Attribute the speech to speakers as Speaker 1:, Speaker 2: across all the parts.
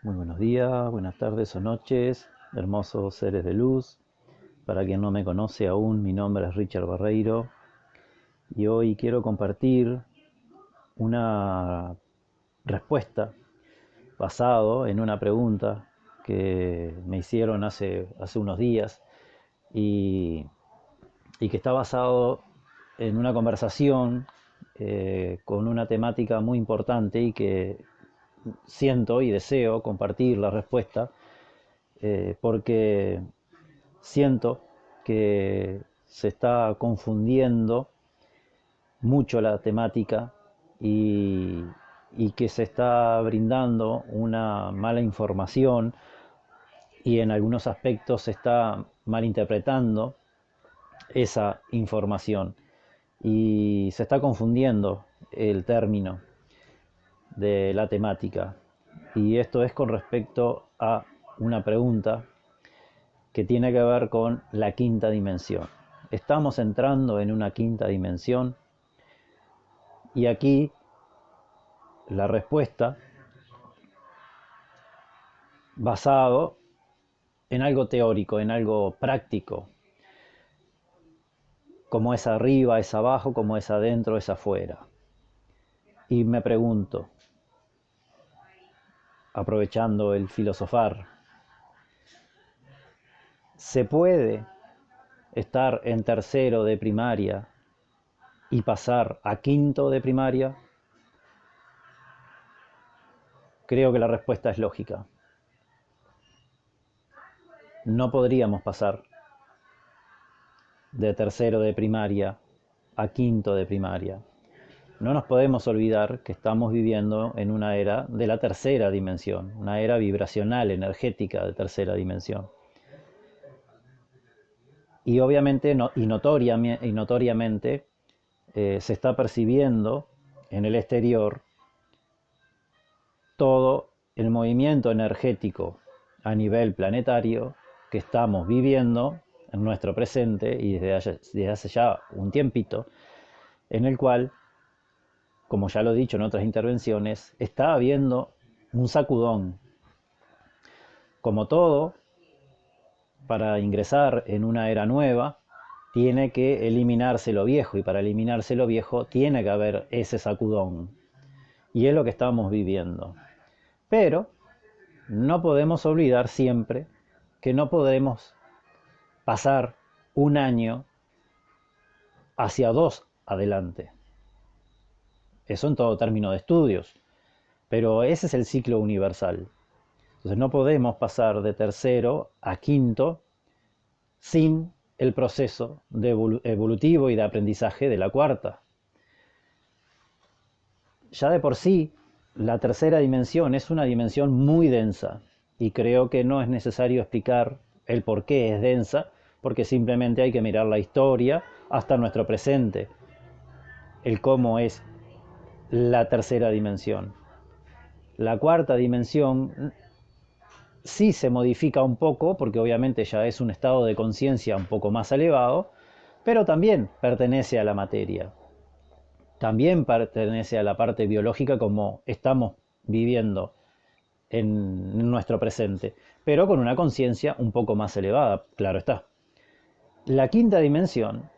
Speaker 1: Muy buenos días, buenas tardes o noches, hermosos seres de luz. Para quien no me conoce aún, mi nombre es Richard Barreiro y hoy quiero compartir una respuesta basado en una pregunta que me hicieron hace unos días y, y que está basado en una conversación con una temática muy importante y que siento y deseo compartir la respuesta porque siento que se está confundiendo mucho la temática y, y que se está brindando una mala información y en algunos aspectos se está malinterpretando esa información y se está confundiendo el término de la temática. Y esto es con respecto a una pregunta que tiene que ver con la quinta dimensión. Estamos entrando en una quinta dimensión y aquí la respuesta basado en algo teórico, en algo práctico, como es arriba, es abajo, como es adentro, es afuera. Y me pregunto, aprovechando el filosofar, ¿se puede estar en tercero de primaria y pasar a quinto de primaria? Creo que la respuesta es lógica. No podríamos pasar de tercero de primaria a quinto de primaria. No nos podemos olvidar que estamos viviendo en una era de la tercera dimensión, una era vibracional, energética de tercera dimensión. Y obviamente y notoriamente se está percibiendo en el exterior todo el movimiento energético a nivel planetario que estamos viviendo en nuestro presente y desde hace ya un tiempito, en el cual, como ya lo he dicho en otras intervenciones, está habiendo un sacudón. Como todo, para ingresar en una era nueva, tiene que eliminarse lo viejo, y para eliminarse lo viejo tiene que haber ese sacudón. Y es lo que estamos viviendo. Pero no podemos olvidar siempre que no podemos pasar un año hacia dos adelante. Eso en todo término de estudios. Pero ese es el ciclo universal. Entonces no podemos pasar de tercero a quinto sin el proceso evolutivo y de aprendizaje de la cuarta. Ya de por sí, la tercera dimensión es una dimensión muy densa y creo que no es necesario explicar el por qué es densa, porque simplemente hay que mirar la historia hasta nuestro presente, el cómo es la tercera dimensión. La cuarta dimensión sí se modifica un poco, porque obviamente ya es un estado de conciencia un poco más elevado, pero también pertenece a la materia. También pertenece a la parte biológica como estamos viviendo en nuestro presente, pero con una conciencia un poco más elevada, claro está. La quinta dimensión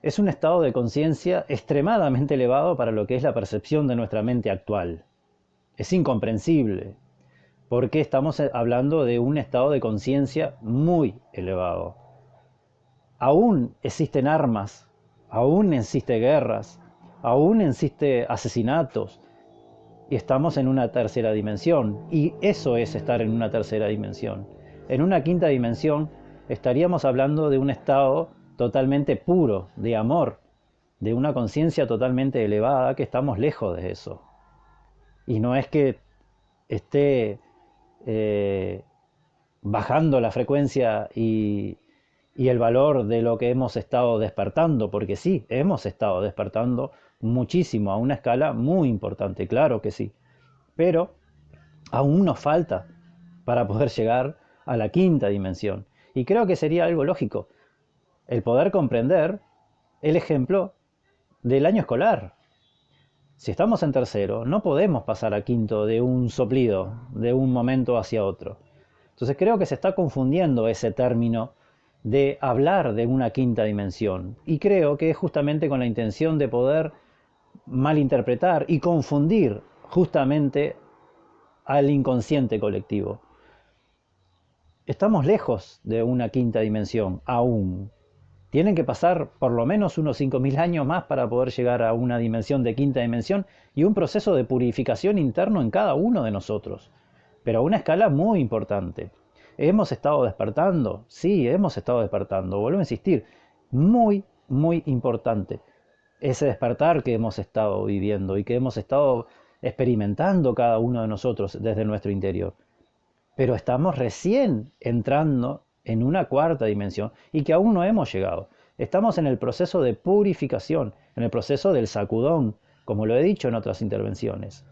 Speaker 1: es un estado de conciencia extremadamente elevado para lo que es la percepción de nuestra mente actual. Es incomprensible, porque estamos hablando de un estado de conciencia muy elevado. Aún existen armas, aún existen guerras, aún existen asesinatos, y estamos en una tercera dimensión, y eso es estar en una tercera dimensión. En una quinta dimensión estaríamos hablando de un estado totalmente puro, de amor, de una conciencia totalmente elevada, que estamos lejos de eso. Y no es que esté eh, bajando la frecuencia y el valor de lo que hemos estado despertando, porque sí, hemos estado despertando muchísimo, a una escala muy importante, claro que sí, pero aún nos falta para poder llegar a la quinta dimensión. Y creo que sería algo lógico el poder comprender el ejemplo del año escolar. Si estamos en tercero, no podemos pasar a quinto de un soplido, de un momento hacia otro. Entonces creo que se está confundiendo ese término de hablar de una quinta dimensión. Y creo que es justamente con la intención de poder malinterpretar y confundir justamente al inconsciente colectivo. Estamos lejos de una quinta dimensión, aún. Tienen que pasar por lo menos unos 5.000 años más para poder llegar a una dimensión de quinta dimensión y un proceso de purificación interno en cada uno de nosotros, pero a una escala muy importante. ¿Hemos estado despertando? Sí, hemos estado despertando. Vuelvo a insistir, muy, muy importante ese despertar que hemos estado viviendo y que hemos estado experimentando cada uno de nosotros desde nuestro interior. Pero estamos recién entrando en una cuarta dimensión y que aún no hemos llegado. Estamos en el proceso de purificación, en el proceso del sacudón, como lo he dicho en otras intervenciones.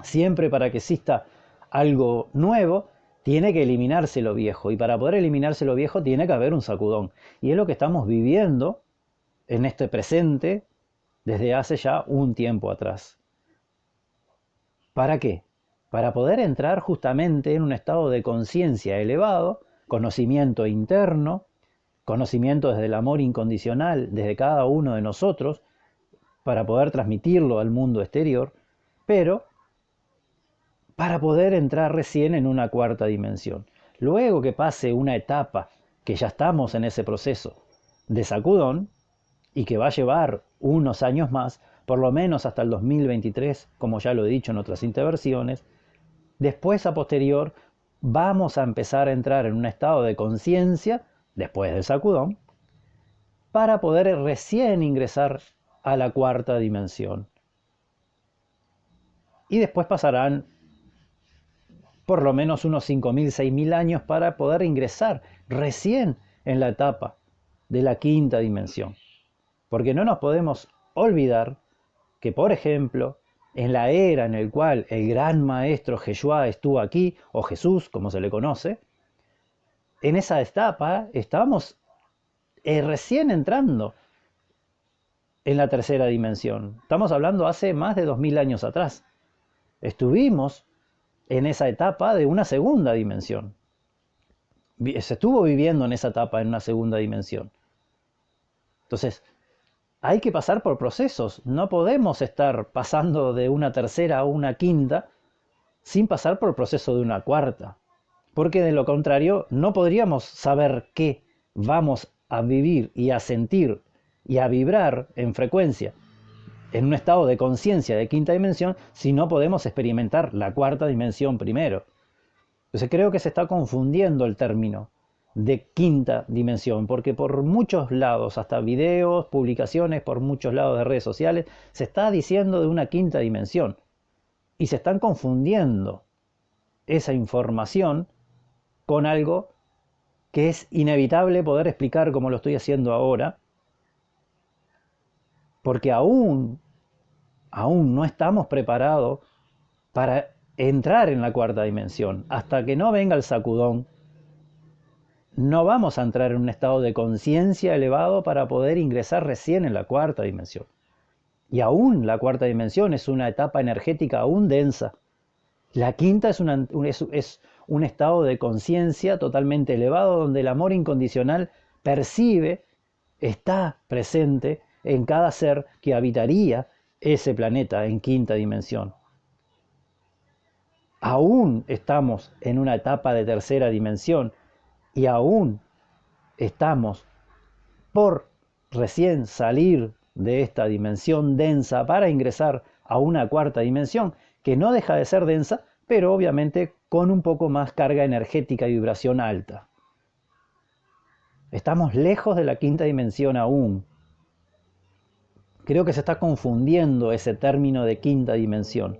Speaker 1: Siempre para que exista algo nuevo, tiene que eliminarse lo viejo. Y para poder eliminarse lo viejo, tiene que haber un sacudón. Y es lo que estamos viviendo en este presente desde hace ya un tiempo atrás. ¿Para qué? Para poder entrar justamente en un estado de conciencia elevado, conocimiento interno, conocimiento desde el amor incondicional, desde cada uno de nosotros, para poder transmitirlo al mundo exterior, pero para poder entrar recién en una cuarta dimensión. Luego que pase una etapa, que ya estamos en ese proceso de sacudón, y que va a llevar unos años más, por lo menos hasta el 2023, como ya lo he dicho en otras interversiones, después a posterior vamos a empezar a entrar en un estado de conciencia, después del sacudón, para poder recién ingresar a la cuarta dimensión. Y después pasarán por lo menos unos 5.000, 6.000 años para poder ingresar recién en la etapa de la quinta dimensión. Porque no nos podemos olvidar que, por ejemplo, en la era en la cual el gran maestro Yeshua estuvo aquí, o Jesús, como se le conoce, en esa etapa estábamos recién entrando en la tercera dimensión. Estamos hablando hace más de 2.000 años atrás. Estuvimos en esa etapa de una segunda dimensión. Se estuvo viviendo en esa etapa en una segunda dimensión. Entonces, hay que pasar por procesos. No podemos estar pasando de una tercera a una quinta sin pasar por el proceso de una cuarta. Porque de lo contrario no podríamos saber qué vamos a vivir y a sentir y a vibrar en frecuencia en un estado de conciencia de quinta dimensión si no podemos experimentar la cuarta dimensión primero. Entonces creo que se está confundiendo el término de quinta dimensión, porque por muchos lados, hasta videos, publicaciones, por muchos lados de redes sociales, se está diciendo de una quinta dimensión y se están confundiendo esa información con algo que es inevitable poder explicar como lo estoy haciendo ahora, porque aún no estamos preparados para entrar en la cuarta dimensión. Hasta que no venga el sacudón, no vamos a entrar en un estado de conciencia elevado para poder ingresar recién en la cuarta dimensión. Y aún la cuarta dimensión es una etapa energética aún densa. La quinta es un estado de conciencia totalmente elevado donde el amor incondicional percibe, está presente en cada ser que habitaría ese planeta en quinta dimensión. Aún estamos en una etapa de tercera dimensión y aún estamos por recién salir de esta dimensión densa para ingresar a una cuarta dimensión que no deja de ser densa, pero obviamente con un poco más carga energética y vibración alta. Estamos lejos de la quinta dimensión aún. Creo que se está confundiendo ese término de quinta dimensión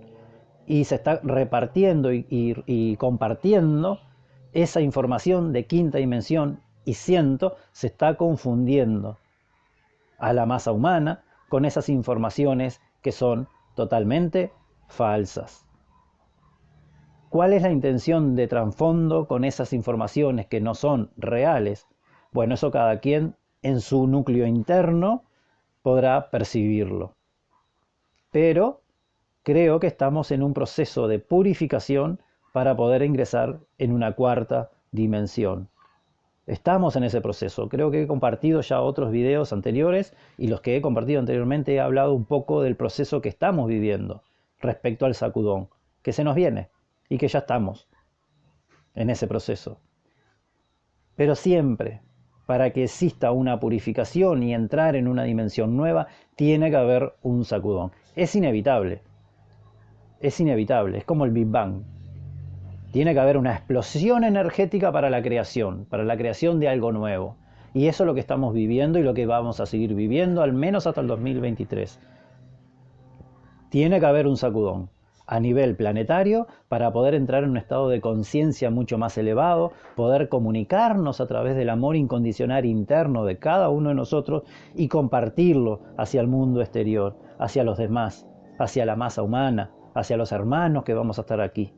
Speaker 1: y se está repartiendo y compartiendo esa información de quinta dimensión y se está confundiendo a la masa humana con esas informaciones que son totalmente falsas. ¿Cuál es la intención de trasfondo con esas informaciones que no son reales? Bueno, eso cada quien en su núcleo interno podrá percibirlo. pero creo que estamos en un proceso de purificación para poder ingresar en una cuarta dimensión. Estamos en ese proceso. Creo que he compartido ya otros videos anteriores y los que he compartido anteriormente he hablado un poco del proceso que estamos viviendo respecto al sacudón, que se nos viene y que ya estamos en ese proceso. Pero siempre, para que exista una purificación y entrar en una dimensión nueva, tiene que haber un sacudón. Es inevitable, es como el Big Bang. Tiene que haber una explosión energética para la creación de algo nuevo. Y eso es lo que estamos viviendo y lo que vamos a seguir viviendo, al menos hasta el 2023. Tiene que haber un sacudón a nivel planetario para poder entrar en un estado de conciencia mucho más elevado, poder comunicarnos a través del amor incondicional interno de cada uno de nosotros y compartirlo hacia el mundo exterior, hacia los demás, hacia la masa humana, hacia los hermanos que vamos a estar aquí.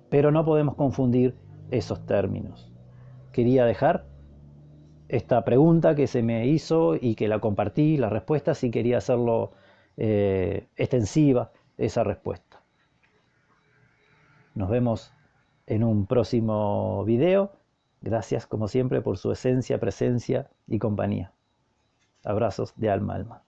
Speaker 1: Pero no podemos confundir esos términos. Quería dejar esta pregunta que se me hizo y que la compartí, la respuesta, sí quería hacerlo extensiva, esa respuesta. Nos vemos en un próximo video. Gracias como siempre por su esencia, presencia y compañía. Abrazos de alma a alma.